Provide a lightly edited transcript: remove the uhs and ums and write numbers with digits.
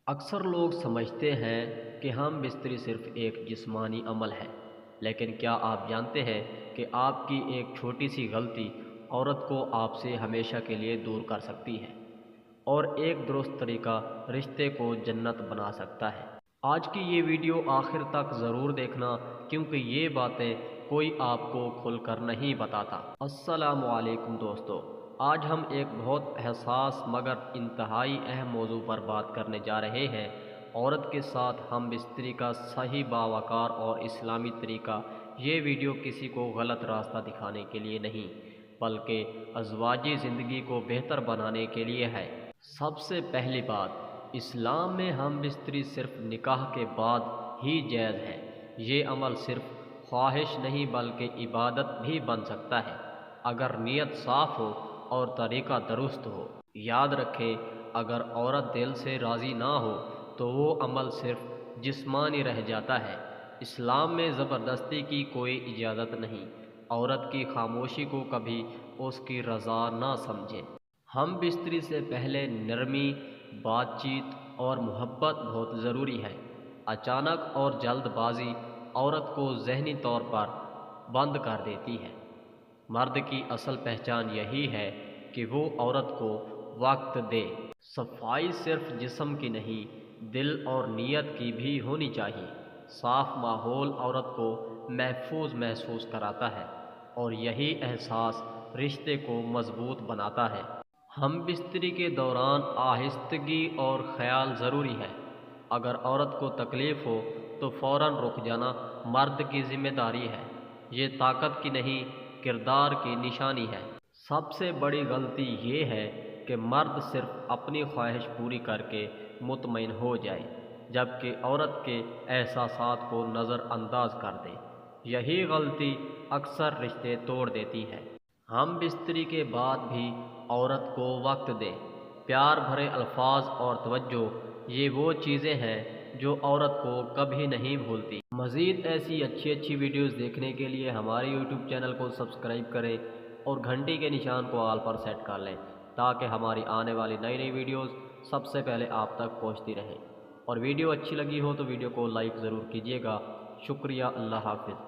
اکثر لوگ سمجھتے ہیں کہ ہم بستری صرف ایک جسمانی عمل ہے، لیکن کیا آپ جانتے ہیں کہ آپ کی ایک چھوٹی سی غلطی عورت کو آپ سے ہمیشہ کے لیے دور کر سکتی ہے، اور ایک درست طریقہ رشتے کو جنت بنا سکتا ہے۔ آج کی یہ ویڈیو آخر تک ضرور دیکھنا، کیونکہ یہ باتیں کوئی آپ کو کھل کر نہیں بتاتا۔ السلام علیکم دوستو، آج ہم ایک بہت حساس مگر انتہائی اہم موضوع پر بات کرنے جا رہے ہیں۔ عورت کے ساتھ ہم بستری کا صحیح باوقار اور اسلامی طریقہ۔ یہ ویڈیو کسی کو غلط راستہ دکھانے کے لیے نہیں، بلکہ ازواجی زندگی کو بہتر بنانے کے لیے ہے۔ سب سے پہلی بات، اسلام میں ہم بستری صرف نکاح کے بعد ہی جائز ہے۔ یہ عمل صرف خواہش نہیں بلکہ عبادت بھی بن سکتا ہے، اگر نیت صاف ہو اور طریقہ درست ہو۔ یاد رکھیں، اگر عورت دل سے راضی نہ ہو تو وہ عمل صرف جسمانی رہ جاتا ہے۔ اسلام میں زبردستی کی کوئی اجازت نہیں۔ عورت کی خاموشی کو کبھی اس کی رضا نہ سمجھیں۔ ہم بستری سے پہلے نرمی، بات چیت اور محبت بہت ضروری ہے۔ اچانک اور جلد بازی عورت کو ذہنی طور پر بند کر دیتی ہے۔ مرد کی اصل پہچان یہی ہے کہ وہ عورت کو وقت دے۔ صفائی صرف جسم کی نہیں، دل اور نیت کی بھی ہونی چاہیے۔ صاف ماحول عورت کو محفوظ محسوس کراتا ہے، اور یہی احساس رشتے کو مضبوط بناتا ہے۔ ہم بستری کے دوران آہستگی اور خیال ضروری ہے۔ اگر عورت کو تکلیف ہو تو فوراً رک جانا مرد کی ذمہ داری ہے۔ یہ طاقت کی نہیں، کردار کی نشانی ہے۔ سب سے بڑی غلطی یہ ہے کہ مرد صرف اپنی خواہش پوری کر کے مطمئن ہو جائے، جبکہ عورت کے احساسات کو نظر انداز کر دے۔ یہی غلطی اکثر رشتے توڑ دیتی ہے۔ ہم بستری کے بعد بھی عورت کو وقت دیں۔ پیار بھرے الفاظ اور توجہ، یہ وہ چیزیں ہیں جو عورت کو کبھی نہیں بھولتی۔ مزید ایسی اچھی ویڈیوز دیکھنے کے لیے ہمارے یوٹیوب چینل کو سبسکرائب کریں اور گھنٹی کے نشان کو آل پر سیٹ کر لیں، تاکہ ہماری آنے والی نئی ویڈیوز سب سے پہلے آپ تک پہنچتی رہیں۔ اور ویڈیو اچھی لگی ہو تو ویڈیو کو لائک ضرور کیجیے گا۔ شکریہ، اللہ حافظ۔